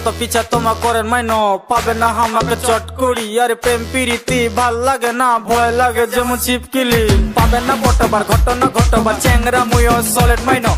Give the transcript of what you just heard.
যত পিছা তোমা করেন মাইনো পাবে না আমাকে চট করি। আরে প্রেম প্রীতি ভাল লাগে না, ভয় লাগে যেমন চিপকিলি। পাবে না ঘটবার চ্যাংরা মুইও সলিড মাইনো।